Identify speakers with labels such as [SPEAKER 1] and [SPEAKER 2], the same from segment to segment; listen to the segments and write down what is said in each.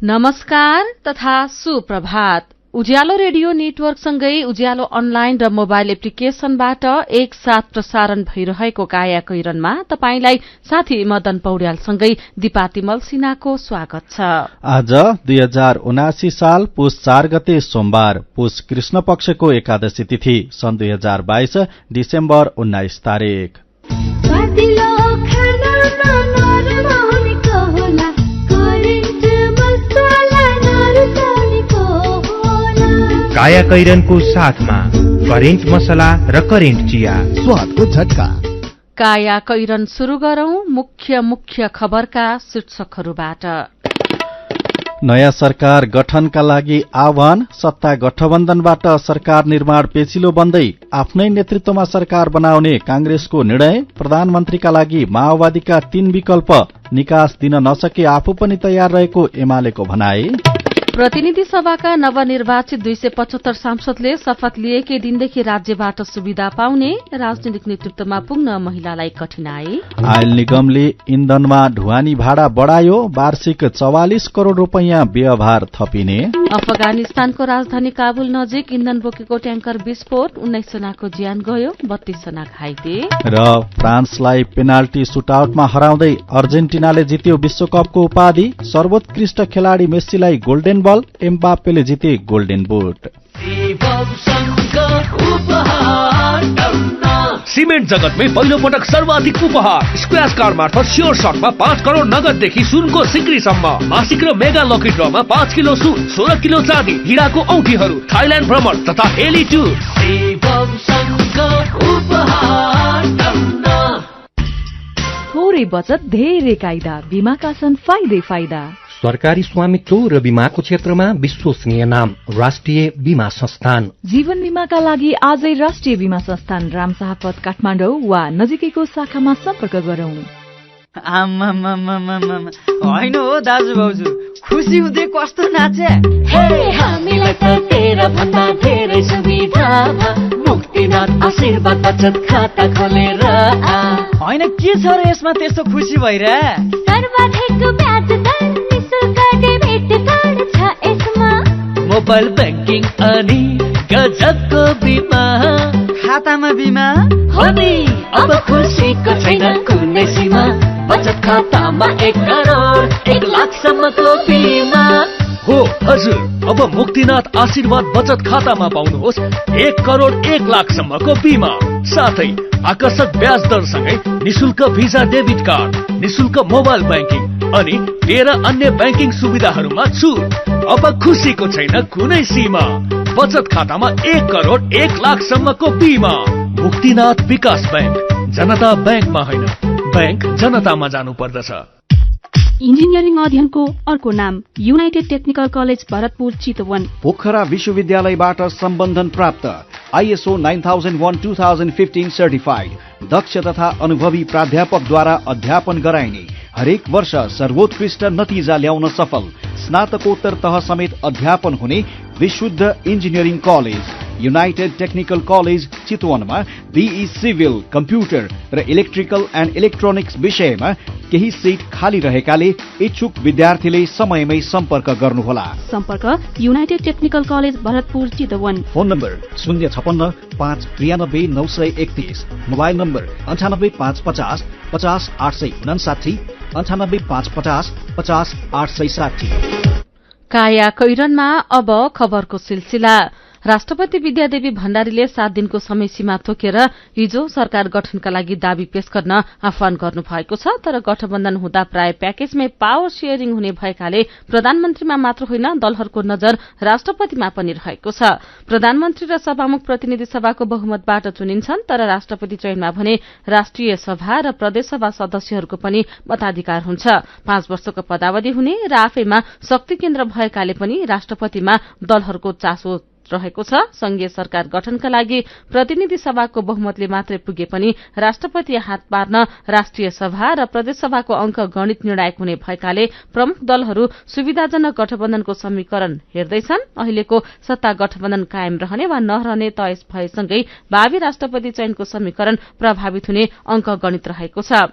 [SPEAKER 1] नमस्कार तथा सुप्रभात। उज्यालो रेडियो नेटवर्कसँगै उज्यालो अनलाइन र मोबाइल एप्लिकेशनबाट एकसाथ प्रसारण भइरहेको काया कैरनमा तपाईंलाई साथी मदन पौड्यालसँगै दिपातिमल सिन्हाको स्वागत छ।
[SPEAKER 2] आज 2079 साल पुष 4 गते सोमबार, पुष कृष्ण पक्षको एकादशी तिथि, सन् 2022 डिसेम्बर 19 तारिक।
[SPEAKER 3] काया कैरनको साथमा करेन्ट मसला र करेन्ट चिया, स्वादको झट्का।
[SPEAKER 1] काया कैरन शुरू गरौं मुख्य खबरका शीर्षकहरूबाट।
[SPEAKER 2] नयाँ सरकार गठनका लागि आह्वान, सत्ता गठबन्धनबाट सरकार निर्माण पेचिलो बन्दै आफ्नै नेतृत्वमा सरकार बनाउने कांग्रेसको निर्णय। प्रधानमन्त्रीका लागि माओवादीका 3 विकल्प, निकास दिन नसके आफू पनि तयार रहेको एमालेको भनाई।
[SPEAKER 1] प्रतिनिधि सभाका नवनिर्वाचित 275 सांसदले शपथ लिएकै दिनदेखि राज्यबाट सुविधा पाउने, राजनीतिक नेतृत्वमा पुग्न महिलालाई कठिनाई। आयल
[SPEAKER 2] निगमले इन्धनमा ढुवानी भाडा बढायो, वार्षिक 44 करोड़ रूपैयाँ व्यवहार थपिने।
[SPEAKER 1] अफगानिस्तानको राजधानी काबुल नजिक इन्धन बोकेको ट्याङ्कर विस्फोट, 19 जनाको ज्यान गयो, 32 जना घाइते।
[SPEAKER 2] र फ्रान्सलाई पेनाल्टी सुटआउटमा हराउँदै अर्जेन्टिनाले जित्यो विश्वकपको उपाधि। सर्वोत्कृष्ट खेलाड़ी मेस्सीलाई गोल्डेन बल, एम्बाप्पेले जिते गोल्डेन बुट।
[SPEAKER 4] सिमेन्ट जगतमै पहिलो पटक सर्वाधिक उपहार स्क्र्याच कार्ड मार्फत स्योर शटमा 5 करोड़ नगददेखि सुनको सिक्रीसम्म। मासिक र मेगा लकी ड्रमा 5 किलो सुन, 16 किलो चाँदी, हिराको औँठीहरू, थाइल्याण्ड भ्रमण तथा हेली टुर।
[SPEAKER 5] थोरै बचत धेरै कायदा, बीमाका छन् फाइदा।
[SPEAKER 3] सरकारी स्वामित्व र बीमाको क्षेत्रमा विश्वसनीय नाम राष्ट्रिय बीमा संस्थान।
[SPEAKER 5] जीवन बीमाका लागि आजै राष्ट्रिय बीमा संस्थान रामशाहपथ काठमाडौँ वा नजिकैको शाखामा सम्पर्क गरौं।
[SPEAKER 6] होइन हो दाजु भाउजू, खुसी हुँदै कस्तो नाचे।
[SPEAKER 7] हामीलाई त तेरा भन्दा धेरै सुविधा, मुक्तिनाथ आशीर्वाद बचत खाता खोलेर।
[SPEAKER 6] होइन के छ र यसमा त्यस्तो खुसी भइरा?
[SPEAKER 7] सर्वाधिक ब्याज दर, निशुल्क डेबिट कार्ड छ यसमा,
[SPEAKER 4] मोबाइल ब्याङ्किङ अनि गजबको बिमा।
[SPEAKER 6] खातामा बिमा
[SPEAKER 7] हो नि, अब खुसीको छैन कुनै सीमा। बचत खातामा 1 करोड़ 1 लाखसम्मको बिमा।
[SPEAKER 4] हो हजुर, अब मुक्तिनाथ आशीर्वाद बचत खातामा पाउनुहोस् 1 करोड़ 1 लाखसम्मको बिमा, साथै आकर्षक ब्याज दरसँगै निशुल्क भिजा डेबिट कार्ड, निशुल्क मोबाइल ब्याङ्किङ अनि 13 अन्य ब्याङ्किङ सुविधाहरूमा छुट। अब खुसीको छैन कुनै सीमा। बचत खातामा 1 करोड़ 1 लाखसम्मको बिमा। मुक्तिनाथ विकास ब्याङ्क, जनता ब्याङ्कमा होइन, ब्याङ्क जनतामा जानु पर्दछ।
[SPEAKER 8] इन्जिनियरिङ अध्ययनको अर्को नाम United technical college Bharatpur Chitwan.
[SPEAKER 9] Pokhara विश्वविद्यालयबाट सम्बन्धन प्राप्त, ISO 9001-2015 सर्टिफाइड, दक्ष तथा अनुभवी प्राध्यापकद्वारा अध्यापन गराइने, हरेक वर्ष सर्वोत्कृष्ट नतिजा ल्याउन सफल, स्नातकोत्तर तह समेत अध्यापन हुने विशुद्ध engineering college united technical college चितवनमा BE सिभिल, कम्प्युटर र इलेक्ट्रिकल एन्ड इलेक्ट्रोनिक्स विषयमा केही सिट खाली रहेकाले इच्छुक विद्यार्थीले समयमै सम्पर्क गर्नुहोला।
[SPEAKER 8] सम्पर्क United technical college Bharatpur Chitwan.
[SPEAKER 9] Phone number 056 593 931, mobile number 98 550 50 859, 98 550 50 860।
[SPEAKER 1] काया कैरनमा अब खबरको सिलसिला। राष्ट्रपति विद्यादेवी भण्डारीले 7 दिनको समय सीमा तोकेर हिजो सरकार गठनका लागि दावी पेश गर्न आह्वान गर्नुभएको छ। तर गठबन्धन हुँदा प्राय प्याकेजमै पावर शेयरिङ हुने भएकाले प्रधानमन्त्रीमा मात्र होइन, दलहरूको नजर राष्ट्रपतिमा पनि रहेको छ। प्रधानमन्त्री र सभामुख प्रतिनिधि सभाको बहुमतबाट चुनिन्छन्, तर राष्ट्रपति चयनमा भने राष्ट्रिय सभा र प्रदेशसभा सदस्यहरूको पनि मताधिकार हुन्छ। 5 वर्षको पदावधि हुने र आफैमा शक्ति केन्द्र भएकाले पनि राष्ट्रपतिमा दलहरूको चासो रहेको छ। संघीय सरकार गठनका लागि प्रतिनिधि सभाको बहुमतले मात्रै पुगे पनि राष्ट्रपति हात पार्न राष्ट्रिय सभा र प्रदेश सभाको अंक गणित निर्णायक हुने भएकाले प्रमुख दलहरू सुविधाजनक गठबन्धनको समीकरण हेर्दैछन्। अहिलेको सत्ता गठबन्धन कायम रहने वा नरहने तय भएसँगै भावी राष्ट्रपति चयनको समीकरण प्रभावित हुने अंक गणित रहेको छ।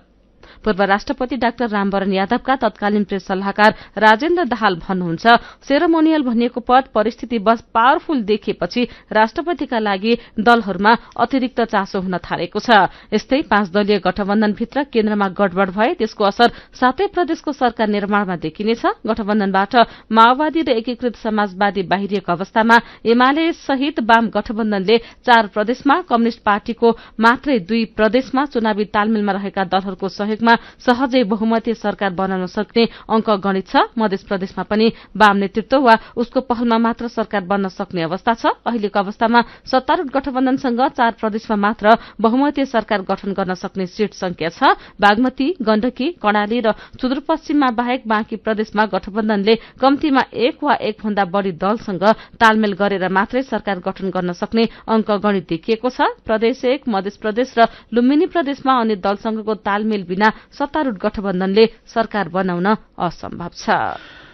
[SPEAKER 1] पूर्व राष्ट्रपति डाक्टर रामवरण यादवका तत्कालीन प्रेस सल्लाहकार राजेन्द्र दाहाल भन्नुहुन्छ, सेरोमोनियल भनिएको पद परिस्थिति बस पावरफुल देखिएपछि राष्ट्रपतिका लागि दलहरूमा अतिरिक्त चासो हुन थालेको छ। यस्तै 5 दलीय गठबन्धनभित्र केन्द्रमा गडबड भए त्यसको असर 7 प्रदेशको सरकार निर्माणमा देखिनेछ। गठबन्धनबाट माओवादी र एकीकृत समाजवादी बाहिरिएको अवस्थामा एमाले सहित वाम गठबन्धनले 4 प्रदेशमा, कम्युनिष्ट पार्टीको मात्रै 2 प्रदेशमा चुनावी तालमेलमा रहेका दलहरूको सहयोगमा सहजै बहुमतीय सरकार बनाउन सक्ने अंक गणित छ। मध्य प्रदेशमा पनि वाम नेतृत्व वा उसको पहलमा मात्र सरकार बन्न सक्ने अवस्था छ। अहिलेको अवस्थामा सत्तारूढ़ गठबन्धनसँग 4 प्रदेशमा मात्र बहुमतीय सरकार गठन गर्न सक्ने सीट संख्या छ। बागमती, गण्डकी, कर्णाली र सुदूरपश्चिममा बाहेक बाँकी प्रदेशमा गठबन्धनले कम्तीमा 1 वा 1 भन्दा बढ़ी दलसँग तालमेल गरेर मात्रै सरकार गठन गर्न सक्ने अंक गणित देखिएको छ। प्रदेश 1, मध्य प्रदेश र लुम्बिनी प्रदेशमा अन्य दलसँगको तालमेल बिना सत्तारूढ़ गठबन्धनले सरकार बनाउन असम्भव छ।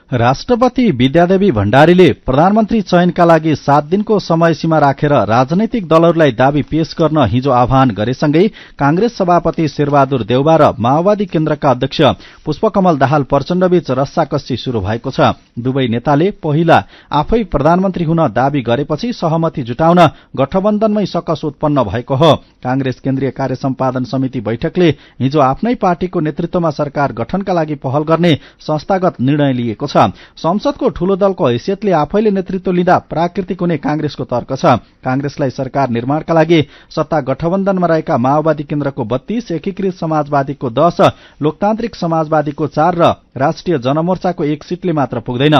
[SPEAKER 2] राष्ट्रपति विद्यादेवी भण्डारीले प्रधानमन्त्री चयनका लागि 7 दिनको समय सीमा राखेर राजनैतिक दलहरूलाई दावी पेश गर्न हिजो आह्वान गरेसँगै कांग्रेस सभापति शेरबहादुर देउबा र माओवादी केन्द्रका अध्यक्ष पुष्पकमल दाहाल प्रचण्डबीच रस्साकस्सी शुरू भएको छ। दुवै नेताले पहिला आफै प्रधानमन्त्री हुन दावी गरेपछि सहमति जुटाउन गठबन्धनमै सकस उत्पन्न भएको हो। कांग्रेस केन्द्रीय कार्य सम्पादन समिति बैठकले हिजो आफ्नै पार्टीको नेतृत्वमा सरकार गठनका लागि पहल गर्ने संस्थागत निर्णय लिएको छ। संसदको ठूलो दलको हैसियतले आफैले नेतृत्व लिँदा प्राकृतिक हुने कांग्रेसको तर्क छ। कांग्रेसलाई सरकार निर्माणका लागि सत्ता गठबन्धनमा रहेका माओवादी केन्द्रको 32, एकीकृत समाजवादीको 10, लोकतान्त्रिक समाजवादीको 4 र राष्ट्रिय जनमोर्चाको 1 सीटले मात्र पुग्दैन।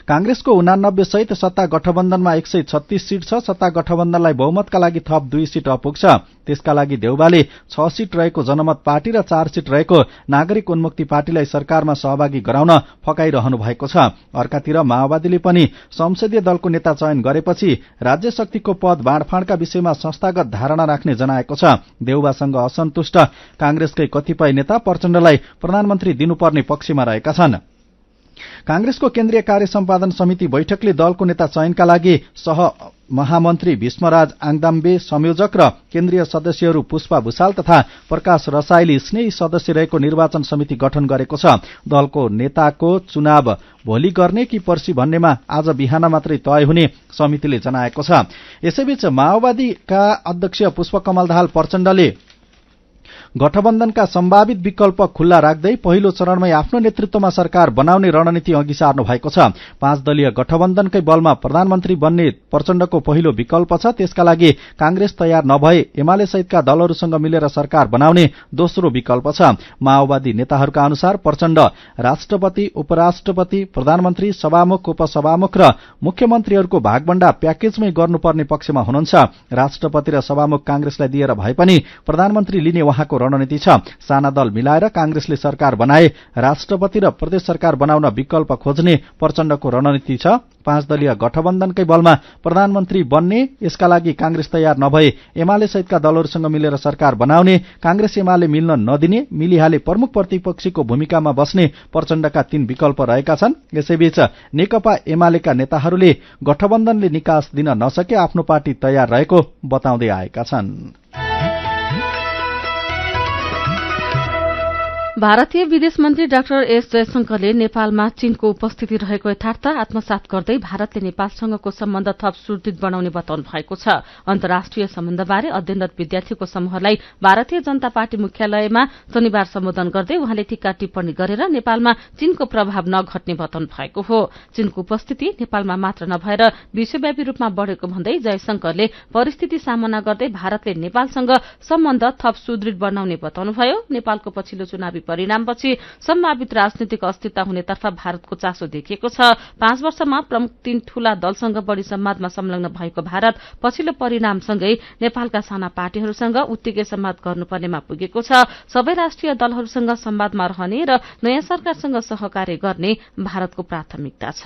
[SPEAKER 2] कांग्रेसको 89 सहित सत्ता गठबन्धनमा 136 सीट छ। सत्ता गठबन्धनलाई बहुमतका लागि थप 2 सीट अपुग्छ। त्यसका लागि देउबाले 6 सीट रहेको जनमत पार्टी र 4 सीट रहेको नागरिक उन्मुक्ति पार्टीलाई सरकारमा सहभागी गराउन फकाइरहनु भएको छ। अर्कातिर माओवादीले पनि संसदीय दलको नेता चयन गरेपछि राज्य शक्तिको पद बाँडफाँडका विषयमा संस्थागत धारणा राख्ने जनाएको छ। देउबासँग असन्तुष्ट कांग्रेसकै कतिपय नेता प्रचण्डलाई प्रधानमन्त्री दिनुपर्ने पक्षमा रहेका छन्। कांग्रेसको केन्द्रीय कार्य सम्पादन समिति बैठकले दलको नेता चयनका लागि सह महामन्त्री भीष्मराज आङदाम्बे, संयोजक र केन्द्रीय सदस्यहरू पुष्पा भूषाल तथा प्रकाश रसाइली स्नेही सदस्य रहेको निर्वाचन समिति गठन गरेको छ। दलको नेताको चुनाव भोलि गर्ने कि पर्सि भन्नेमा आज बिहान मात्रै तय हुने समितिले जनाएको छ। यसैबीच माओवादीका अध्यक्ष पुष्पकमल दाहाल प्रचण्डले गठबन्धनका सम्भावित विकल्प खुल्ला राख्दै पहिलो चरणमै आफ्नो नेतृत्वमा सरकार बनाउने रणनीति अघि सार्नु भएको छ। 5 दलीय गठबन्धनकै बलमा प्रधानमन्त्री बन्ने प्रचण्डको पहिलो विकल्प छ। त्यसका लागि कांग्रेस तयार नभए एमाले सहितका दलहरूसँग मिलेर सरकार बनाउने दोस्रो विकल्प छ। माओवादी नेताहरूका अनुसार प्रचण्ड राष्ट्रपति, उपराष्ट्रपति, प्रधानमन्त्री, सभामुख, उपसभामुख र मुख्यमन्त्रीहरूको भागभण्डा प्याकेजमै गर्नुपर्ने पक्षमा हुनुहुन्छ। राष्ट्रपति र सभामुख कांग्रेसलाई दिएर भए पनि प्रधानमन्त्री लिने उहाँको रणनीति छ। साना दल मिलाएर कांग्रेसले सरकार बनाए राष्ट्रपति र प्रदेश सरकार बनाउन विकल्प खोज्ने प्रचण्डको रणनीति छ। 5 दलीय गठबन्धनकै बलमा प्रधानमन्त्री बन्ने, यसका लागि कांग्रेस तयार नभए एमाले सहितका दलहरूसँग मिलेर सरकार बनाउने, कांग्रेस एमाले मिल्न नदिने, मिलिहाले प्रमुख प्रतिपक्षीको भूमिकामा बस्ने प्रचण्डका 3 विकल्प रहेका छन्। यसैबीच नेकपा एमालेका नेताहरूले गठबन्धनले निकास दिन नसके आफ्नो पार्टी तयार रहेको बताउँदै आएका छन्।
[SPEAKER 1] भारतीय विदेश मन्त्री डाक्टर एस जयशंकरले नेपालमा चीनको उपस्थिति रहेको यथार्थ आत्मसात गर्दै भारतले नेपालसँगको सम्बन्ध थप सुदृढ बनाउने बताउनु भएको छ। अन्तर्राष्ट्रिय सम्बन्धबारे अध्ययनरत विद्यार्थीको समूहलाई भारतीय जनता पार्टी मुख्यालयमा शनिबार सम्बोधन गर्दै उहाँले टीका टिप्पणी गरेर नेपालमा चीनको प्रभाव नघट्ने बताउनु भएको हो। चीनको उपस्थिति नेपालमा मात्र नभएर विश्वव्यापी रूपमा बढ़ेको भन्दै जयशंकरले परिस्थिति सामना गर्दै भारतले नेपालसँग सम्बन्ध थप सुदृढ बनाउने बताउनुभयो। नेपालको पछिल्लो चुनावी परिणामपछि सम्भावित राजनीतिक अस्थिरता हुनेतर्फ भारतको चासो देखिएको छ। 5 वर्षमा प्रमुख 3 ठूला दलसँग बढ़ी संवादमा संलग्न भएको भारत पछिल्लो परिणामसँगै नेपालका साना पार्टीहरूसँग उत्तिकै संवाद गर्नुपर्नेमा पुगेको छ। सबै राष्ट्रिय दलहरूसँग संवादमा रहने र नयाँ सरकारसँग सहकार्य गर्ने भारतको प्राथमिकता छ।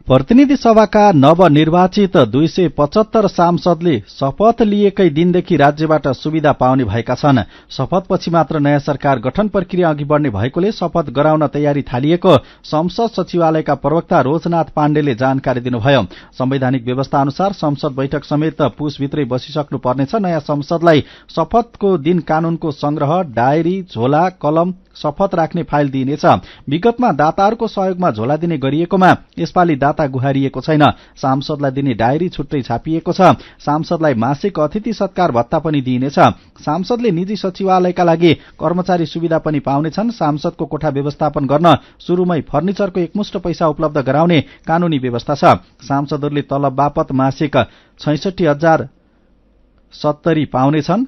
[SPEAKER 2] प्रतिनिधि सभाका नवनिर्वाचित 275 सांसदले शपथ लिएकै दिनदेखि राज्यबाट सुविधा पाउने भएका छन्। शपथपछि मात्र नयाँ सरकार गठन प्रक्रिया अघि बढ्ने भएकोले शपथ गराउन तयारी थालिएको संसद सचिवालयका प्रवक्ता रोजनाथ पाण्डेले जानकारी दिनुभयो। संवैधानिक व्यवस्था अनुसार संसद बैठक समेत पुसभित्रै बसिसक्नु पर्नेछ। नयाँ संसदलाई शपथको दिन कानूनको संग्रह, डायरी, झोला, कलम, शपथ राख्ने फाइल दिइनेछ। विगतमा दाताहरूको सहयोगमा झोला दिने गरिएकोमा यसपालि दाता गुहारिएको छैन। सांसदलाई दिने डायरी छुट्टै छापिएको छ। सांसदलाई मासिक अतिथि सत्कार भत्ता पनि दिइनेछ। सांसदले निजी सचिवालयका लागि कर्मचारी सुविधा पनि पाउनेछन्। सांसदको कोठा व्यवस्थापन गर्न सुरुमै फर्निचरको एकमुष्ट पैसा उपलब्ध गराउने कानूनी व्यवस्था छ। सांसदहरूले तलब बापत मासिक 66,070 पाउनेछन्।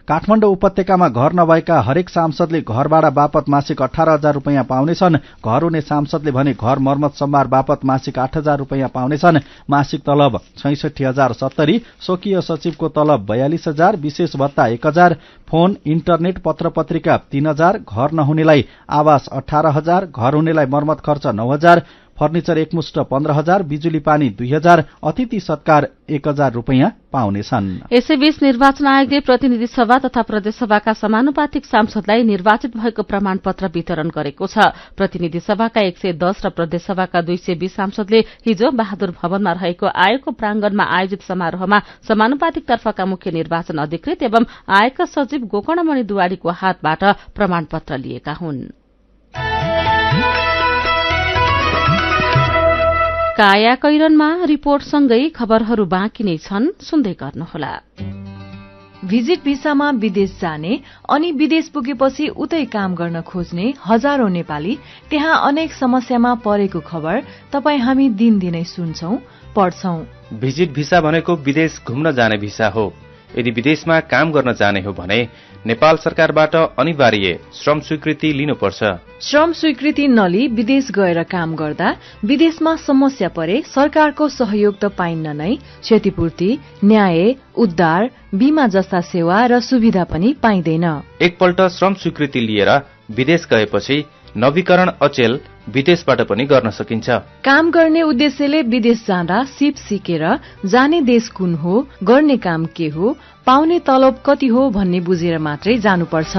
[SPEAKER 2] काठमाडौँ उपत्यकामा घर नभएका हरेक सांसदले घरभाडा बापत मासिक 18,000 रुपियाँ पाउनेछन्। घर हुने सांसदले भने घर मर्मत सम्भार बापत मासिक 8,000 रुपियाँ पाउनेछन्। मासिक तलब 66,070, स्वकीय सचिवको तलब 42,000, विशेष भत्ता 1,000, फोन, इन्टरनेट, पत्र पत्रिका 3,000, घर नहुनेलाई आवास 18,000, घर हुनेलाई मर्मत खर्च 9,000, फर्निचर एकमुष्ट 15,000, बिजुली पानी 2,000, अतिथि सत्कार 1,000 रुपियाँ पाउनेछन्।
[SPEAKER 1] यसैबीच निर्वाचन आयोगले प्रतिनिधि सभा तथा प्रदेशसभाका समानुपातिक सांसदलाई निर्वाचित भएको प्रमाणपत्र वितरण गरेको छ। प्रतिनिधि सभाका 110 र प्रदेशसभाका 220 सांसदले हिजो बहादुर भवनमा रहेको आयोगको प्रांगणमा आयोजित समारोहमा समानुपातिक तर्फका मुख्य निर्वाचन अधिकृत एवं आयोगका सचिव गोकर्णमणि दुवाडीको हातबाट प्रमाणपत्र लिएका हुन्। काया कैरनमा रिपोर्टसँगै खबरहरू बाँकी नै छन्, सुन्दै गर्नुहोला।
[SPEAKER 5] भिजिट भिसामा विदेश जाने अनि विदेश पुगेपछि उतै काम गर्न खोज्ने हजारौं नेपाली त्यहाँ अनेक समस्यामा परेको खबर तपाई हामी दिनदिनै सुन्छौं, पढ्छौं।
[SPEAKER 10] भिजिट भिसा भनेको विदेश घुम्न जाने भिसा हो। यदि विदेशमा काम गर्न जाने हो भने नेपाल सरकारबाट अनिवार्य श्रम स्वीकृति लिनुपर्छ।
[SPEAKER 5] श्रम स्वीकृति नलि विदेश गएर काम गर्दा विदेशमा समस्या परे सरकारको सहयोग त पाइन्न नै, क्षतिपूर्ति, न्याय, उद्धार, बीमा जस्ता सेवा र सुविधा पनि पाइँदैन।
[SPEAKER 10] एकपल्ट श्रम स्वीकृति लिएर विदेश गएपछि नवीकरण अचेल विदेशबाट पनि गर्न सकिन्छ।
[SPEAKER 5] काम गर्ने उद्देश्यले विदेश जाँदा सिप सिकेर जाने देश कुन हो, गर्ने काम के हो, पाउने तलब कति हो भन्ने बुझेर मात्रै जानुपर्छ।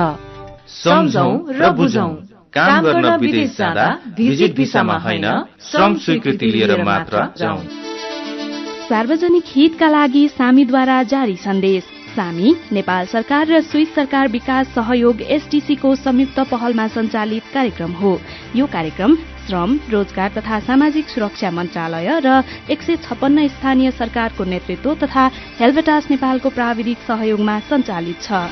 [SPEAKER 10] सम्झौं र बुझौं, काम गर्न विदेश जाँदा भिजिट भिसामा होइन, श्रम स्वीकृति लिएर मात्र जाउँ।
[SPEAKER 8] सार्वजनिक हितका लागि सामीद्वारा जारी सन्देश। सामी नेपाल सरकार र स्विस सरकार विकास सहयोग एसटीसी को संयुक्त पहलमा सञ्चालित कार्यक्रम हो। यो कार्यक्रम श्रम, रोजगार तथा सामाजिक सुरक्षा मन्त्रालय र 156 स्थानीय सरकारको नेतृत्व तथा हेल्भेटास नेपालको प्राविधिक सहयोगमा सञ्चालित छ।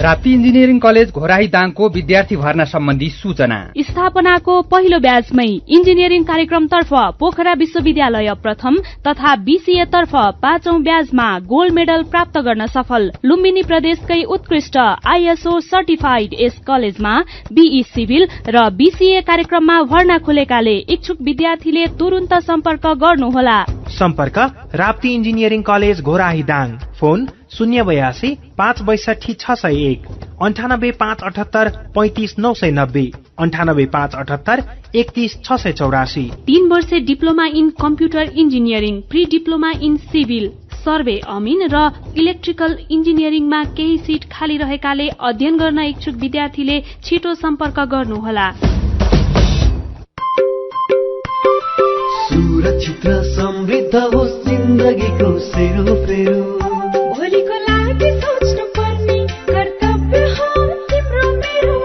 [SPEAKER 11] राप्ती इन्जिनियरिङ कलेज घोराही दाङको विद्यार्थी भर्ना सम्बन्धी सूचना।
[SPEAKER 8] स्थापनाको पहिलो ब्याचमै इन्जिनियरिङ कार्यक्रमतर्फ पोखरा विश्वविद्यालय प्रथम तथा बीसीए तर्फ 5औं ब्याचमा गोल्ड मेडल प्राप्त गर्न सफल लुम्बिनी प्रदेशकै उत्कृष्ट आईएसओ सर्टिफाइड यस कलेजमा बीई सिभिल र बीसीए कार्यक्रममा भर्ना खुलेकाले इच्छुक विद्यार्थीले तुरुन्त सम्पर्क गर्नुहोला।
[SPEAKER 12] सम्पर्क Rapti engineering college Ghorahi Dang, phone 082 562 601, 98 578 35 990, 98 578 31 684।
[SPEAKER 8] 3 वर्षे diploma in computer engineering, pre diploma in civil, survey अमिन र इलेक्ट्रिकल इन्जिनियरिङमा केही सिट खाली रहेकाले अध्ययन गर्न इच्छुक विद्यार्थीले छिटो सम्पर्क गर्नुहोला।
[SPEAKER 7] सुरक्षित र समृद्ध होस् जिन्दगीको सेरोफेरो, भोलिको लागि सोच्नु पर्ने कर्तव्य हो तिम्रो मेरो।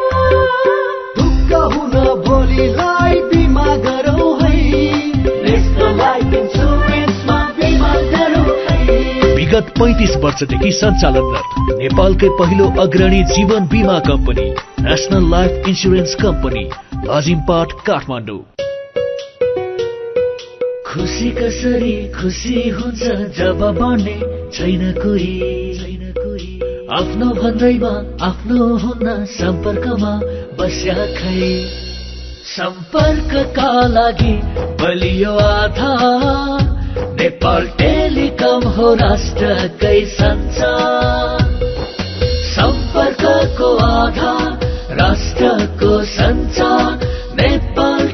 [SPEAKER 7] ढुक्क हुन भोलिलाई बिमा गरौ है, नेशनल लाइफ इन्सुरेन्समा बिमा गरौ है।
[SPEAKER 4] विगत 35 वर्षदेखि सञ्चालनरत नेपालकै पहिलो अग्रणी जीवन बीमा company national life insurance company, Lazimpat, Kathmandu. खुसी कसरी खुसी हुन्छ जब बढ्ने छैन कोही, आफ्नो भन्दैमा आफ्नो हुन्न सम्पर्कमा बस्या खै। सम्पर्कका लागि बलियो आधार नेपाल टेलिकम हो राष्ट्रकै सञ्चार। सम्पर्कको आधार राष्ट्रको सञ्चार नेपाल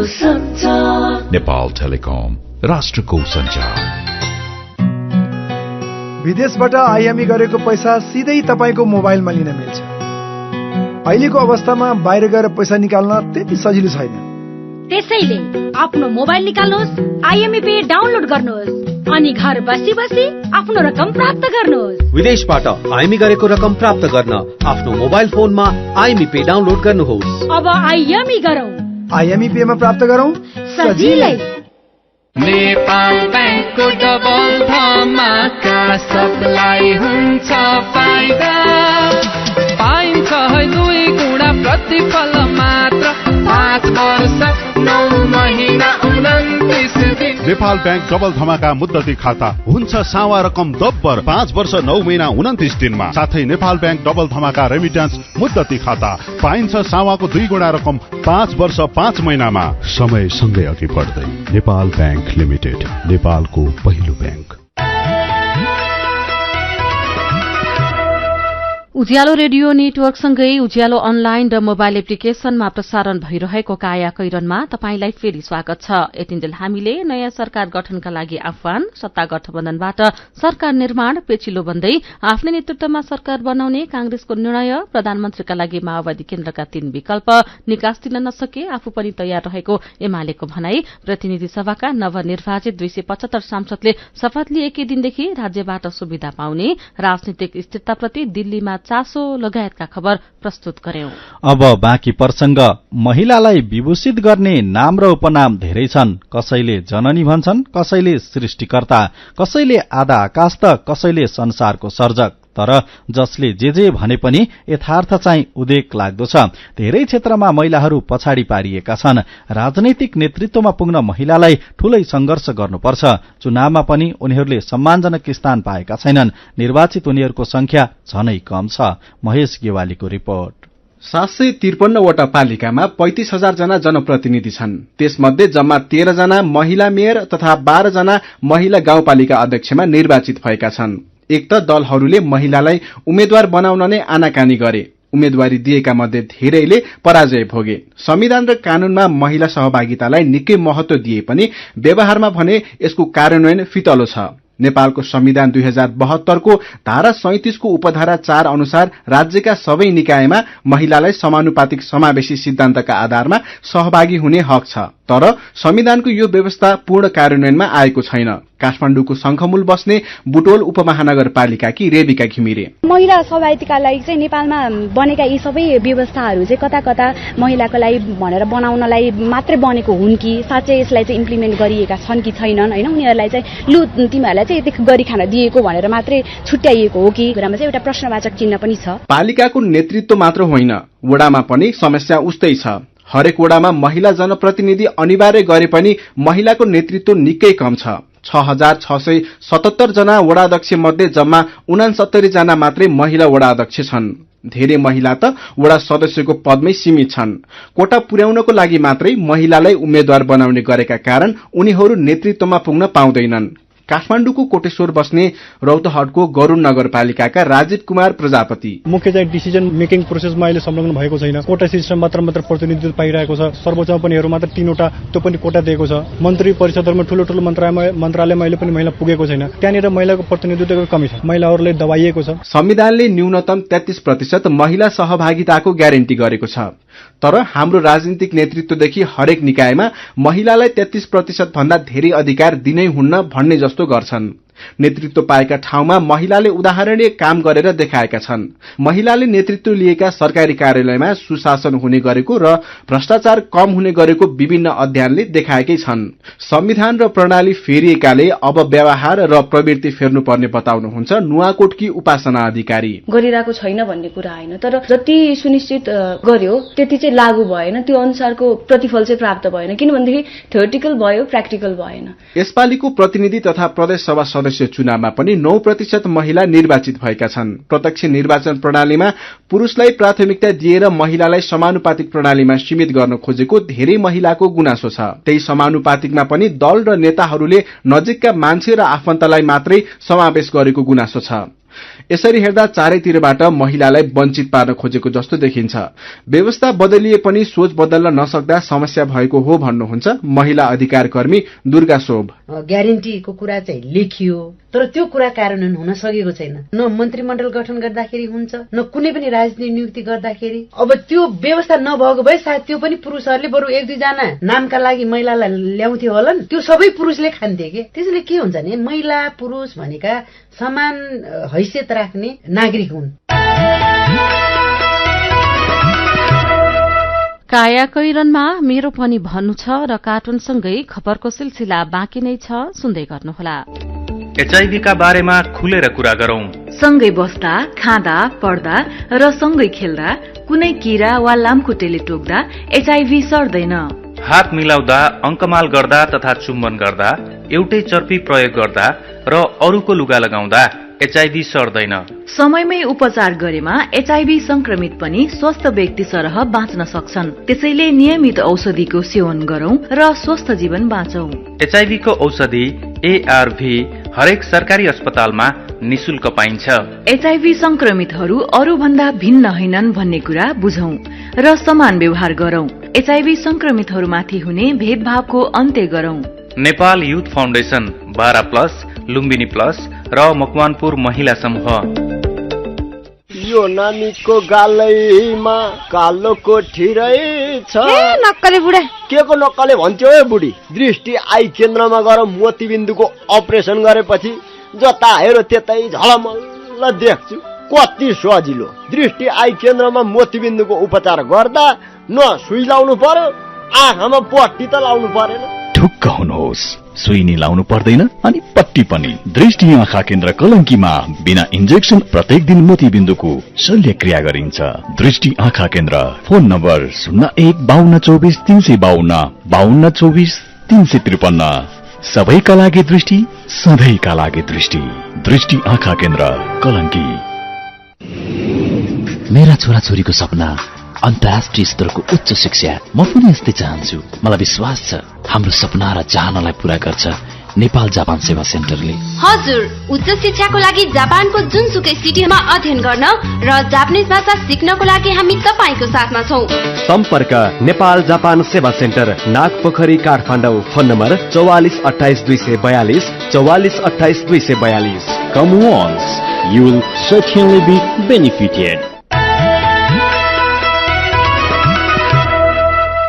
[SPEAKER 7] सक्छ।
[SPEAKER 13] नेपाल टेलिकम, राष्ट्रको सञ्चार।
[SPEAKER 14] विदेशबाट आइएमई गरेको पैसा सिधै तपाईको मोबाइलमा लिन मिल्छ। अहिलेको अवस्थामा बाहिर गएर पैसा निकाल्न त्यति सजिलो छैन।
[SPEAKER 15] त्यसैले आफ्नो मोबाइल निकाल्नुहोस्, आइएमई पे डाउनलोड गर्नुहोस् अनि घर बसी बसी आफ्नो रकम प्राप्त गर्नुहोस्।
[SPEAKER 16] विदेशबाट आइएमई गरेको रकम प्राप्त गर्न आफ्नो मोबाइल फोनमा आइएमई पे डाउनलोड गर्नुहोस्।
[SPEAKER 15] अब आइएमई गरौँ,
[SPEAKER 14] आइएमई पे मा प्राप्त गरौँ
[SPEAKER 15] सजिलै।
[SPEAKER 17] नेपाल बैंकको डबल धमाका, सबलाई हुन्छ फाइदा। पाइन्छ 2 गुणा प्रतिफल मात्र, 5 वर्ष 9 महिना 29 दिन।
[SPEAKER 18] नेपाल बैंक डबल धमाका मुद्दती खाता हुन्छ सावा रकम दब्बर 5 वर्ष 9 महिना 29 दिनमा। साथै नेपाल बैंक डबल धमाका रेमिट्यान्स मुद्दती खाता पाइन्छ सावाको 2 गुणा रकम 5 वर्ष 5 महिनामा। समय सँगै अघि बढ्दै नेपाल बैंक लिमिटेड, नेपालको पहिलो बैंक।
[SPEAKER 1] उज्यालो रेडियो नेटवर्कसँगै उज्यालो अनलाइन र मोबाइल एप्लिकेशनमा प्रसारण भइरहेको काया कैरनमा तपाईंलाई फेरि स्वागत छ। यतिन्जेल हामीले नयाँ सरकार गठनका लागि आह्वान, सत्ता गठबन्धनबाट सरकार निर्माण पेचिलो बन्दै आफ्नै नेतृत्वमा सरकार बनाउने कांग्रेसको निर्णय, प्रधानमन्त्रीका लागि माओवादी केन्द्रका 3 विकल्प, निकास दिन नसके आफू पनि तयार रहेको एमालेको भनाई, प्रतिनिधि सभाका नवनिर्वाचित 275 सांसदले शपथ लिएकै दिनदेखि राज्यबाट सुविधा पाउने, राजनीतिक स्थिरताप्रति दिल्लीमा चासो लगायतका खबर प्रस्तुत गर्यौं।
[SPEAKER 2] अब बाँकी प्रसंग। महिलालाई विभूषित गर्ने नाम र उपनाम धेरै छन्। कसैले जननी भन्छन्, कसैले सृष्टिकर्ता, कसैले आधा आकाश त कसैले संसारको सर्जक। तर जसले जे भने पनि यथार्थ चाहिँ उदेक लाग्दो छ। धेरै क्षेत्रमा महिलाहरू पछाडि पारिएका छन्। राजनैतिक नेतृत्वमा पुग्न महिलालाई ठूलै संघर्ष गर्नुपर्छ। चुनावमा पनि उनीहरूले सम्मानजनक स्थान पाएका छैनन्। निर्वाचित उनीहरूको संख्या झनै कम छ। महेश गेवालीको रिपोर्ट।
[SPEAKER 19] 753 वटा पालिकामा 35,000 जना जनप्रतिनिधि छन्। त्यसमध्ये जम्मा 13 जना महिला मेयर तथा 12 जना महिला गाउँपालिका अध्यक्षमा निर्वाचित भएका छन्। एक त दलहरूले महिलालाई उम्मेद्वार बनाउन नै आनाकानी गरे। उम्मेदवारी दिएका मध्ये धेरैले पराजय भोगे। संविधान र कानूनमा महिला सहभागितालाई निकै महत्व दिए पनि व्यवहारमा भने यसको कार्यान्वयन फितलो छ। नेपालको संविधान 2072 को धारा 37 को उपधारा 4 अनुसार राज्यका सबै निकायमा महिलालाई समानुपातिक समावेशी सिद्धान्तका आधारमा सहभागी हुने हक छ। तर संविधानको यो व्यवस्था पूर्ण कार्यान्वयनमा आएको छैन। काठमाडौँको शंखमूल बस्ने बुटोल उपमहानगरपालिकाकी रेबिका घिमिरे।
[SPEAKER 20] महिला सहभागिताका लागि चाहिँ नेपालमा बनेका यी सबै व्यवस्थाहरू चाहिँ कता कता महिलाको लागि भनेर बनाउनलाई मात्रै बनेको हुन् कि साँच्चै यसलाई चाहिँ इम्प्लिमेन्ट गरिएका छन् कि छैनन्, हैन? उनीहरूलाई चाहिँ लु तिमीहरूलाई चाहिँ यति गरी खान दिएको भनेर मात्रै छुट्याइएको हो कि कुरामा चाहिँ एउटा प्रश्नवाचक चिन्ह पनि छ। पालिकाको
[SPEAKER 19] नेतृत्व मात्र होइन, वडामा पनि समस्या उस्तै छ। हरेक वडामा महिला जनप्रतिनिधि अनिवार्य गरे पनि महिलाको नेतृत्व निकै कम छ। 6,677 जना वडाध्यक्ष मध्ये जम्मा 69 जना मात्रै महिला वडाध्यक्ष छन्। धेरै महिला त वडा सदस्यको पदमै सीमित छन्। कोटा पुर्याउनको लागि मात्रै महिलालाई उम्मेद्वार बनाउने गरेका कारण उनीहरू नेतृत्वमा पुग्न पाउँदैनन्। काठमाडौँको कोटेश्वर बस्ने रौतहटको गरुड नगरपालिकाका राजीव कुमार प्रजापति।
[SPEAKER 21] मुख्य चाहिँ डिसिजन मेकिङ प्रोसेसमा अहिले संलग्न भएको छैन। कोटा सिस्टम मात्र प्रतिनिधित्व पाइरहेको छ। सर्वोच्चमा पनि हेरौँ मात्र 3वटा त्यो पनि कोटा दिएको छ। मन्त्री परिषदहरूमा ठूलो ठूलो मन्त्रालयमा अहिले पनि महिला पुगेको छैन। त्यहाँनिर महिलाको प्रतिनिधित्वको कमी छ। महिलाहरूलाई दबाइएको छ।
[SPEAKER 19] संविधानले न्यूनतम 33% महिला सहभागिताको ग्यारेन्टी गरेको छ। तर हाम्रो राजनीतिक नेतृत्वदेखि हरेक निकायमा महिलालाई 33% भन्दा धेरै अधिकार दिनै हुन्न भन्ने जस्तो गर्छन्। नेतृत्व पाएका ठाउँमा महिलाले उदाहरणीय काम गरेर देखाएका छन्। महिलाले नेतृत्व लिएका सरकारी कार्यालयमा सुशासन हुने गरेको र भ्रष्टाचार कम हुने गरेको विभिन्न अध्ययनले देखाएकै छन्। संविधान र प्रणाली फेरिएकाले अब व्यवहार र प्रवृत्ति फेर्नुपर्ने बताउनुहुन्छ नुवाकोटकी उपासना अधिकारी।
[SPEAKER 22] गरिरहेको छैन भन्ने कुरा होइन, तर जति सुनिश्चित गर्यो त्यति चाहिँ लागू भएन। त्यो अनुसारको प्रतिफल चाहिँ प्राप्त भएन, किनभनेदेखि थ्योरिटिकल भयो, प्र्याक्टिकल भएन।
[SPEAKER 19] यसपालिको प्रतिनिधि तथा प्रदेश सभा सदस्य चुनावमा पनि 9% महिला निर्वाचित भएका छन्। प्रत्यक्ष निर्वाचन प्रणालीमा पुरुषलाई प्राथमिकता दिएर महिलालाई समानुपातिक प्रणालीमा सीमित गर्न खोजेको धेरै महिलाको गुनासो छ। त्यही समानुपातिकमा पनि दल र नेताहरूले नजिकका मान्छे र आफन्तलाई मात्रै समावेश गरेको गुनासो छ। यसरी हेर्दा चारैतिरबाट महिलालाई वञ्चित पार्न खोजेको जस्तो देखिन्छ। व्यवस्था बदलिए पनि सोच बदल्न नसक्दा समस्या भएको हो भन्नुहुन्छ महिला अधिकार कर्मी दुर्गा शोभ।
[SPEAKER 3] ग्यारेन्टीको कुरा चाहिँ लेखियो तर त्यो कुरा कार्यान्वयन हुन सकेको छैन। न मन्त्रीमण्डल गठन गर्दाखेरि हुन्छ न कुनै पनि राजनीतिक नियुक्ति गर्दाखेरि। अब त्यो व्यवस्था नभएको भए सायद त्यो पनि पुरुषहरूले बरु 1-2 जना नामका लागि महिलालाई ल्याउँथ्यो होला नि, त्यो सबै पुरुषले खान्थे के। त्यसैले के हुन्छ भने महिला पुरुष भनेका समान हैसियत राख्ने नागरिक हुन्।
[SPEAKER 1] कायाकैरनमा मेरो पनि भन्नु छ र कार्टुनसँगै खबरको सिलसिला बाँकी नै छ, सुन्दै गर्नुहोला।
[SPEAKER 10] एचआईभीका बारेमा खुलेर कुरा गरौं।
[SPEAKER 5] सँगै बस्दा, खाँदा, पढ्दा र सँगै खेल्दा कुनै कीरा वा लामखुट्टेले टोक्दा एचआईभी सर्दैन।
[SPEAKER 10] हात मिलाउँदा, अंकमाल गर्दा तथा चुम्बन गर्दा, एउटै चर्पी प्रयोग गर्दा र अरूको लुगा लगाउँदा एचआईभी सर्दैन।
[SPEAKER 5] समयमै उपचार गरेमा एचआईभी संक्रमित पनि स्वस्थ व्यक्ति सरह बाँच्न सक्छन्। त्यसैले नियमित औषधिको सेवन गरौं र स्वस्थ जीवन बाँचौं।
[SPEAKER 10] एचआईभी को औषधि एआरभी हरेक सरकारी अस्पतालमा निशुल्क पाइन्छ।
[SPEAKER 5] एचआईभी संक्रमितहरू अरू भन्दा भिन्न होइनन् भन्ने कुरा बुझौं र समान व्यवहार गरौं। एचआईभी संक्रमितहरूमाथि हुने भेदभावको अन्त्य गरौं।
[SPEAKER 10] Nepal youth foundation, 12+ Lumbini plus र मकवानपुर महिला समूह।
[SPEAKER 6] यो नानीको गालैमा कालो कोठी रहेछ।
[SPEAKER 23] नक्कले बुढा।
[SPEAKER 6] के को नक्कले भन्थ्यो ए बुढी? दृष्टि आई केन्द्रमा गएर मोतीबिन्दुको अपरेसन गरेपछि जता हेरो त्यतै झलमल्ल देख्छु। कति सजिलो। दृष्टि आई केन्द्रमा मोतीबिन्दुको उपचार गर्दा न सुई लाउनु पर्यो, आँखामा पट्टी त लाउनु परेन।
[SPEAKER 24] ढुक्क हुनुहोस्, सुई नि लाउनु पर्दैन अनि पट्टी पनि। दृष्टि आँखा केन्द्र कलंकीमा बिना इन्जेक्सन प्रत्येक दिन मोतीबिन्दुको शल्यक्रिया गरिन्छ। दृष्टि आँखा केन्द्र, फोन नम्बर 0152243552 52243553। सबैका लागि दृष्टि, सधैँका लागि दृष्टि। दृष्टि आँखा केन्द्र कलंकी।
[SPEAKER 25] मेरा छोराछोरीको सपना अन्तर्राष्ट्रिय स्तरको उच्च शिक्षा। म पनि यस्तै चाहन्छु। मलाई विश्वास छ हाम्रो सपना र चाहनालाई पूरा गर्छ नेपाल जापान सेवा सेन्टरले।
[SPEAKER 26] हजुर, उच्च शिक्षाको लागि जापानको जुनसुकै सिटीमा अध्ययन गर्न र जापानिज भाषा सिक्नको लागि हामी तपाईको साथमा छौं।
[SPEAKER 27] सम्पर्क नेपाल जापान सेवा centre, Nagpokhari, Kathmandu. Phone number 4428 242 4428 242।
[SPEAKER 24] Come once, you will certainly be benefited.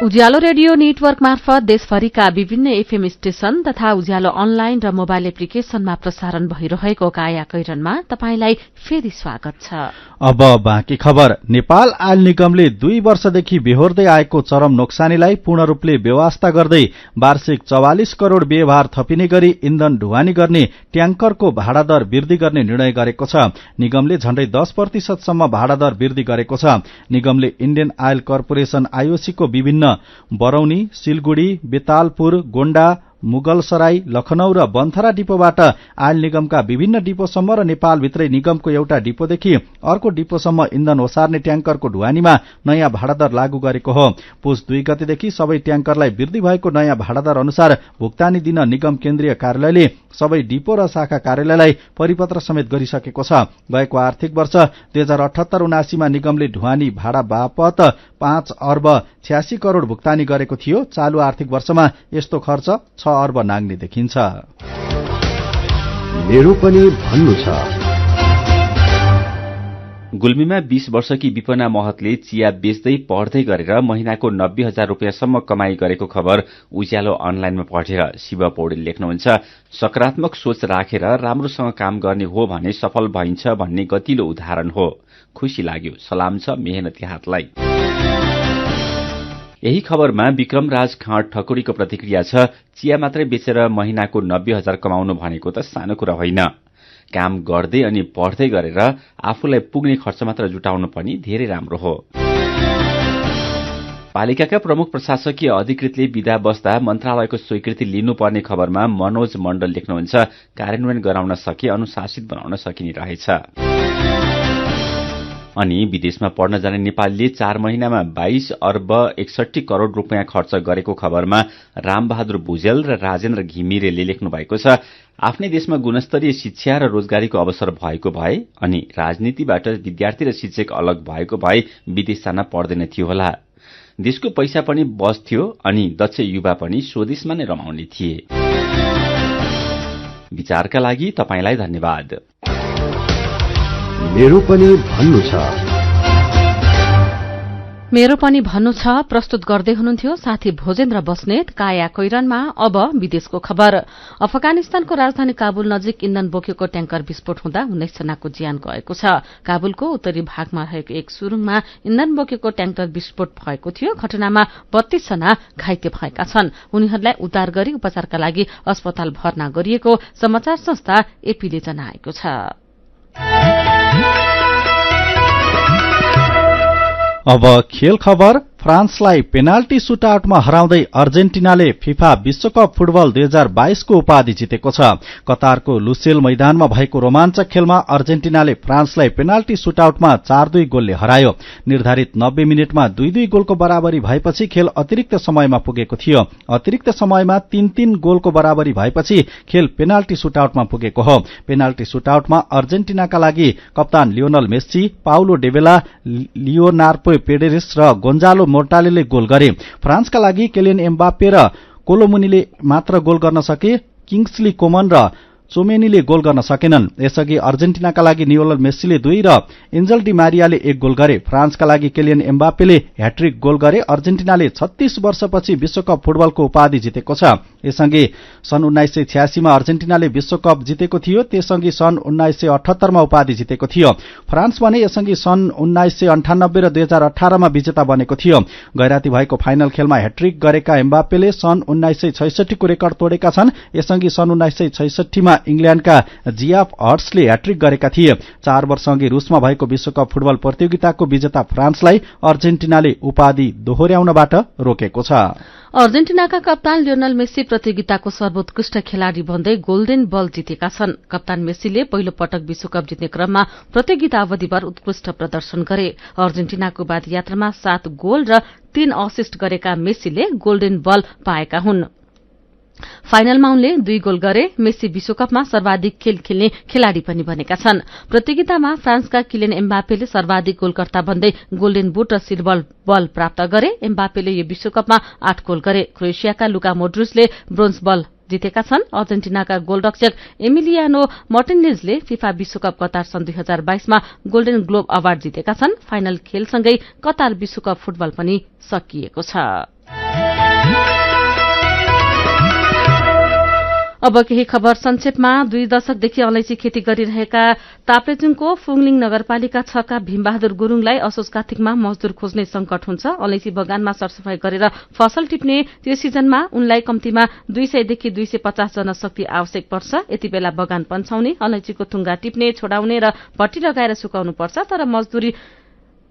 [SPEAKER 1] Ujyalo radio network मार्फत देशभरिका विभिन्न एफएम स्टेशन तथा उज्यालो अनलाइन र मोबाइल एप्लिकेशनमा प्रसारण भइरहेको कायाकैरनमा तपाईंलाई फेरि स्वागत छ।
[SPEAKER 2] अब बाँकी खबर। नेपाल आयल निगमले 2 वर्षदेखि बेहोर्दै आएको चरम नोक्सानीलाई पूर्ण रूपले व्यवस्था गर्दै वार्षिक 44 करोड़ व्ययभार थपिने गरी इन्धन ढुवानी गर्ने ट्याङ्करको भाडा दर वृद्धि गर्ने निर्णय गरेको छ। निगमले झण्डै 10% सम्म भाडा दर वृद्धि गरेको छ। निगमले इण्डियन आयल कर्पोरेशन आईओसी को विभिन्न बरौनी, सिलगुड़ी, बेतालपुर, गोण्डा, मुगलसराई, लखनऊ र बन्थरा डिपोबाट आयल निगमका विभिन्न डिपोसम्म र नेपालभित्रै निगमको एउटा डिपोदेखि अर्को डिपोसम्म इन्धन ओसार्ने ट्याङ्करको ढुवानीमा नयाँ भाडादर लागू गरेको हो। पुस 2 गतेदेखि सबै ट्याङ्करलाई वृद्धि भएको नयाँ भाडादर अनुसार भुक्तानी दिन निगम केन्द्रीय कार्यालयले सबै डिपो र शाखा कार्यालयलाई परिपत्र समेत गरिसकेको छ। गएको आर्थिक वर्ष 2078-79 मा निगमले ढुवानी भाडा बापत 5 अर्ब 86 करोड़ भुक्तानी गरेको थियो। चालू आर्थिक वर्षमा यस्तो खर्च 6 अर्ब नाग्ने देखिन्छ।
[SPEAKER 27] मेरो पनि भन्नु छ।
[SPEAKER 28] गुल्मीमा 20 वर्षकी विपना महतले चिया बेच्दै पढ्दै गरेर महिनाको 90,000 रुपियाँसम्म कमाई गरेको खबर उज्यालो अनलाइनमा पढेर शिव पौडेल लेख्नुहुन्छ। सकारात्मक सोच राखेर राम्रोसँग काम गर्ने हो भने सफल भइन्छ भन्ने गतिलो उदाहरण हो। खुशी लाग्यो, सलाम छ मेहनती हातलाई। यही खबरमा विक्रम राज खाँड ठकुरीको प्रतिक्रिया छ। चिया मात्रै बेचेर महिनाको 90,000 कमाउनु भनेको त सानो कुरा होइन। काम गर्दै अनि पढ्दै गरेर आफूलाई पुग्ने खर्च मात्र जुटाउनु पनि धेरै राम्रो हो। पालिकाका प्रमुख प्रशासकीय अधिकृतले विदा बस्दा मन्त्रालयको स्वीकृति लिनुपर्ने खबरमा मनोज मण्डल लेख्नुहुन्छ। कार्यान्वयन गराउन सके अनुशासित बनाउन सकिने रहेछ। अनि विदेशमा पढ्न जाने नेपालीले 4 महिनामा 22 अर्ब 61 करोड़ रुपियाँ खर्च गरेको खबरमा रामबहादुर भुजेल र राजेन्द्र घिमिरेले लेख्नु भएको छ। आफ्नै देशमा गुणस्तरीय शिक्षा र रोजगारीको अवसर भएको भए अनि राजनीतिबाट विद्यार्थी र शिक्षक अलग भएको भए विदेश जान पर्दैन थियो होला। देशको पैसा पनि बच्थ्यो अनि दक्ष युवा पनि स्वदेशमा नै रमाउने थिए। विचारका लागि तपाईलाई धन्यवाद।
[SPEAKER 27] मेरो पनि भन्नु छ।
[SPEAKER 1] मेरो पनि भन्नु छ प्रस्तुत गर्दै हुनुहुन्थ्यो साथी भोजेन्द्र बस्नेत। काया कैरनमा अब विदेशको खबर। अफगानिस्तानको राजधानी काबुल नजिक इन्धन बोकेको ट्याङ्कर विस्फोट हुँदा 19 जनाको ज्यान गएको छ। काबुलको उत्तरी भागमा रहेको एक सुरुङमा इन्धन बोकेको ट्याङ्कर विस्फोट भएको थियो। घटनामा 32 जना घाइते भएका छन्। उनीहरूलाई उद्धार गरी उपचारका लागि अस्पताल भर्ना गरिएको समाचार संस्था एपीले जनाएको छ।
[SPEAKER 2] अब खेल खबर। फ्रान्सलाई पेनाल्टी सुटआउटमा हराउँदै अर्जेन्टिनाले फिफा विश्वकप फुटबल 2022 को उपाधि जितेको छ। कतारको लुसेल मैदानमा भएको रोमाञ्चक खेलमा अर्जेन्टिनाले फ्रान्सलाई पेनाल्टी सुटआउटमा 4-2 गोलले हरायो। निर्धारित 90 मिनेटमा 2-2 गोलको बराबरी भएपछि खेल अतिरिक्त समयमा पुगेको थियो। अतिरिक्त समयमा 3-3 गोलको बराबरी भएपछि खेल पेनाल्टी सुटआउटमा पुगेको हो। पेनाल्टी सुटआउटमा अर्जेन्टिनाका लागि कप्तान लियोनल मेस्सी, पाउलो डेबेला, लियोनार्डो पेरेरेस र गोन्जालो मोर्टालेले गोल गरे। फ्रान्सका लागि केलियन एम्बाप्पे र कोलोमुनीले मात्र गोल गर्न सके। किङ्सली कोमन र चोमेनीले गोल गर्न सकेनन्। यसअघि अर्जेन्टिनाका लागि लियोनल मेस्सीले 2 र एन्जल डी मारियाले 1 गोल गरे। फ्रान्सका लागि केलियन एम्बाप्पेले ह्याट्रिक गोल गरे। अर्जेन्टिनाले 36 वर्षपछि विश्वकप फुटबलको उपाधि जितेको छ। यसअघि सन् 1986 मा अर्जेन्टिनाले विश्वकप जितेको थियो। त्यसअघि सन् 1978 मा उपाधि जितेको थियो। फ्रान्स भने यसअघि सन् 1998 र 2018 मा विजेता बनेको थियो। गैराती भएको फाइनल खेलमा ह्याट्रिक गरेका एम्बाप्पेले सन् 1966 को रेकर्ड तोडेका छन्। यसअघि सन् 1966 मा इंग्ल्याण्डका जियाफ हर्ट्सले ह्याट्रिक गरेका थिए। 4 वर्षअघि रुसमा भएको विश्वकप फुटबल प्रतियोगिताको विजेता फ्रान्सलाई अर्जेन्टिनाले उपाधि दोहोर्याउनबाट रोकेको छ।
[SPEAKER 1] अर्जेन्टिनाका कप्तान लियोनल मेस्सी प्रतियोगिताको सर्वोत्कृष्ट खेलाड़ी बन्दै गोल्डन बल जितेका छन्। कप्तान मेस्सीले पहिलो पटक विश्वकप जित्ने क्रममा प्रतियोगिता अवधिभर उत्कृष्ट प्रदर्शन गरे। अर्जेन्टिनाको वादयात्रामा 7 गोल र 3 असिस्ट गरेका मेस्सीले गोल्डन बल पाएका हुन्। फाइनलमा उनले 2 गोल गरे। मेस्सी विश्वकपमा सर्वाधिक खेल खेल्ने खेलाड़ी पनि बनेका छन्। प्रतियोगितामा फ्रान्सका किलियन एम्बाप्पेले सर्वाधिक गोलकर्ता बन्दै गोल्डन बुट र सिल्भर बल प्राप्त गरे। एम्बाप्पेले यो विश्वकपमा 8 गोल गरे। क्रोएशियाका लुका मोड्रिचले ब्रोन्ज बल जितेका छन्। अर्जेन्टिनाका गोलरक्षक एमिलियानो मार्टिनेजले फिफा विश्वकप कतार सन् 2022 मा गोल्डन ग्लोब अवार्ड जितेका छन्। फाइनल खेलसँगै कतार विश्वकप फुटबल पनि सकिएको छ। अब केही खबर संक्षेपमा। 2 दशकदेखि अलैँची खेती गरिरहेका ताप्लेजुङको फुङलिङ नगरपालिका 6 का भीमबहादुर गुरूङलाई असोज कार्तिकमा मजदूर खोज्ने संकट हुन्छ। अलैँची बगानमा सरसफाई गरेर फसल टिप्ने त्यो सिजनमा उनलाई कम्तीमा 200 देखि 250 जनशक्ति आवश्यक पर्छ। यति बेला बगान पन्छाउने, अलैँचीको थुङ्गा टिप्ने, छोडाउने र भट्टी लगाएर सुकाउनु पर्छ। तर मजदूरी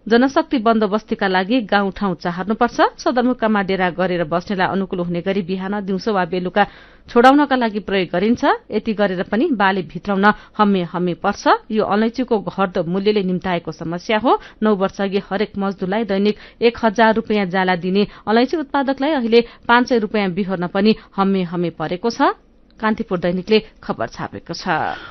[SPEAKER 1] जनशक्ति बन्दोबस्तीका लागि गाउँ ठाउँ चाहर्नुपर्छ। सदरमुकाममा डेरा गरेर बस्नेलाई अनुकूल हुने गरी बिहान, दिउँसो वा बेलुका छोडाउनका लागि प्रयोग गरिन्छ। यति गरेर पनि बाली भित्राउन हम्मे पर्छ। यो अलैँचीको घट्दो मूल्यले निम्ताएको समस्या हो। 9 वर्षअघि हरेक मजदूरलाई दैनिक 1000 रुपियाँ जाला दिने अलैँची उत्पादकलाई अहिले 500 रुपियाँ बिहोर्न पनि हम्मे परेको छ। कान्तिपुर दैनिकले खबर छापेको छ।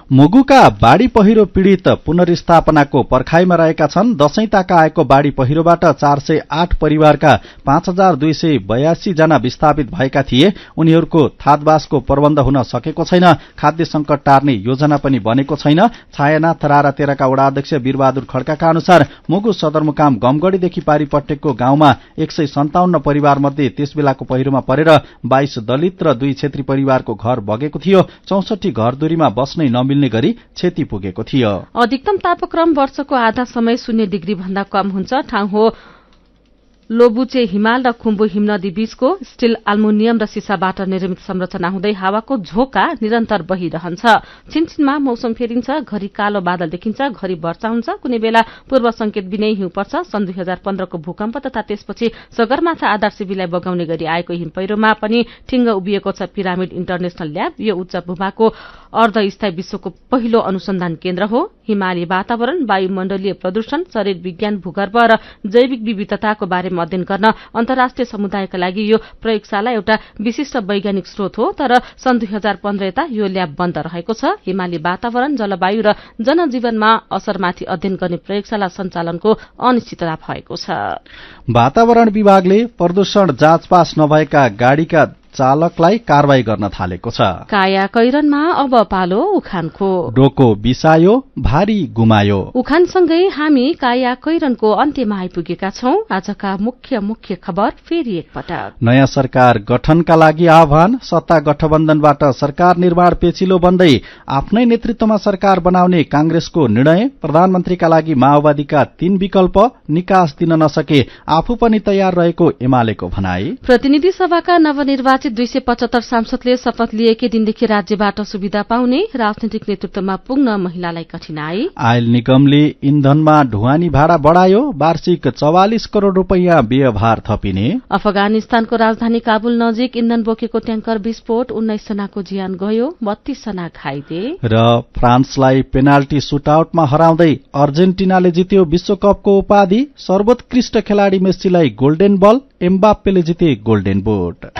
[SPEAKER 2] मुगुका बाढ़ी पहिरो पीड़ित पुनर्स्थापनाको पर्खाइमा रहेका छन्। दशैं ताका आएको बाढ़ी पहिरोबाट 408 परिवारका 5282 जना विस्थापित भएका थिए। उनीहरूको थातबासको प्रबन्ध हुन सकेको छैन। खाद्य संकट टार्ने योजना पनि बनेको छैन। छायानाथ रारा तेह्रका वडा अध्यक्ष वीरबहादुर खड्काका अनुसार मुगु सदरमुकाम गमगढ़ीदेखि पारीपट्टेको गाउँमा 157 परिवार मध्ये त्यसबेलाको पहिरोमा परेर 22 दलित र 2 क्षेत्री परिवारको घर बगेको थियो। 64 घरधुरीमा बस्नै नमिल्ने गरी क्षति पुगेको थियो।
[SPEAKER 1] अधिकतम तापक्रम वर्षको आधा समय 0 डिग्री भन्दा कम हुन्छ। ठाउँ हो लोबुचे हिमाल र खुम्बु हिमनदी बीचको स्टील, एल्युमिनियम र सिसाबाट निर्मित संरचना हुँदै हावाको झोका निरन्तर बहिरहन्छ। छिनछिनमा मौसम फेरिन्छ। घरि कालो बादल देखिन्छ, घरि वर्षा हुन्छ, कुनै बेला पूर्व संकेत बिनै हिउँ पर्छ। सन् 2015 को भूकम्प तथा त्यसपछि सगरमाथा आधार शिविरलाई बगाउने गरी आएको हिम पहिरोमा पनि ठिङ्ग उभिएको छ पिरामिड इन्टरनेशनल ल्याब। यो उच्च भूभागको अर्धस्थायी विश्वको पहिलो अनुसन्धान केन्द्र हो। हिमाली वातावरण, वायुमण्डलीय प्रदूषण, शरीर विज्ञान, भूगर्भ र जैविक विविधताको बारेमा अध्ययन गर्न अन्तर्राष्ट्रिय समुदायका लागि यो प्रयोगशाला एउटा विशिष्ट वैज्ञानिक स्रोत हो। तर सन् 2015 यता यो ल्याब बन्द रहेको छ। हिमाली वातावरण, जलवायु र जनजीवनमा असरमाथि अध्ययन गर्ने प्रयोगशाला सञ्चालनको अनिश्चितता भएको छ।
[SPEAKER 2] वातावरण विभागले प्रदूषण जाँच पास नभएका गाड़ीका चालकलाई कारवाही गर्न थालेको छ।
[SPEAKER 1] काया कैरनमा अब पालो उखानको।
[SPEAKER 2] डोको बिसायो, भारी गुमायो।
[SPEAKER 1] उखानसँगै हामी काया कैरनको अन्त्यमा आइपुगेका छौं। आजका मुख्य खबर फेरि एकपटक।
[SPEAKER 2] नयाँ सरकार गठनका लागि आह्वान, सत्ता गठबन्धनबाट सरकार निर्माण पेचिलो बन्दै आफ्नै नेतृत्वमा सरकार बनाउने कांग्रेसको निर्णय, प्रधानमन्त्रीका लागि माओवादीका 3 विकल्प, निकास दिन नसके आफू पनि तयार रहेको एमालेको भनाई।
[SPEAKER 1] प्रतिनिधि सभाका नवनिर्वाचित 275 सांसदले शपथ लिएकै दिनदेखि राज्यबाट सुविधा पाउने, राजनीतिक नेतृत्वमा पुग्न महिलालाई कठिनाई।
[SPEAKER 2] आयल निगमले इन्धनमा ढुवानी भाडा बढायो, वार्षिक 44 करोड़ रुपैयाँ व्ययभार थपिने।
[SPEAKER 1] अफगानिस्तानको राजधानी काबुल नजिक इन्धन बोकेको ट्याङ्कर विस्फोट, 19 जनाको ज्यान गयो, 32 जना घाइते।
[SPEAKER 2] र फ्रान्सलाई पेनाल्टी सुटआउटमा हराउँदै अर्जेन्टिनाले जित्यो विश्वकपको उपाधि। सर्वोत्कृष्ट खेलाड़ी मेस्सीलाई गोल्डेन बल, एम्बाप्पेले जिते गोल्डेन बुट।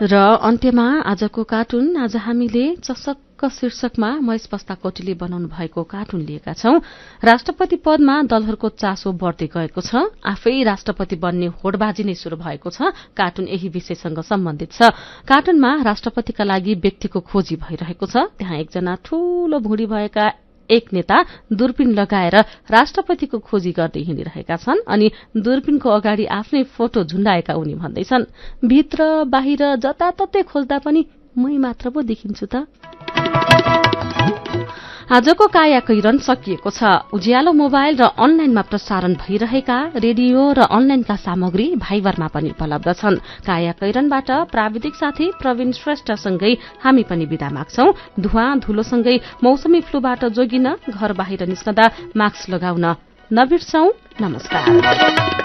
[SPEAKER 2] र अन्त्यमा आजको कार्टुन। आज हामीले चसक्क शीर्षकमा महेश बस्ताकोटीले बनाउनु भएको कार्टुन लिएका छौं। राष्ट्रपति पदमा दलहरूको चासो बढ्दै गएको छ। आफै राष्ट्रपति बन्ने होडबाजी नै शुरू भएको छ। कार्टुन यही विषयसँग सम्बन्धित छ। कार्टुनमा राष्ट्रपतिका लागि व्यक्तिको खोजी भइरहेको छ। त्यहाँ एकजना ठूलो भुँडी भएका एक नेता दूरबीन लगाएर राष्ट्रपतिको खोजी गर्दै हिँडिरहेका छन्। अनि दूरबीनको अगाडि आफ्नै फोटो झुण्डाएका उनी भन्दैछन्, भित्र बाहिर जताततै खोज्दा पनि मै मात्र पो देखिन्छु त। आजको काया कैरन सकिएको छ। उज्यालो मोबाइल र अनलाइनमा प्रसारण भइरहेका रेडियो र अनलाइनका सामग्री भाइबरमा पनि उपलब्ध छन्। काया कैरनबाट प्राविधिक साथी प्रवीण श्रेष्ठसँगै हामी पनि बिदा माग्छौं। धुवा धुलोसँगै मौसमी फ्लूबाट जोगिन घर बाहिर निस्कँदा मास्क लगाउन नबिर्सौं। नमस्कार।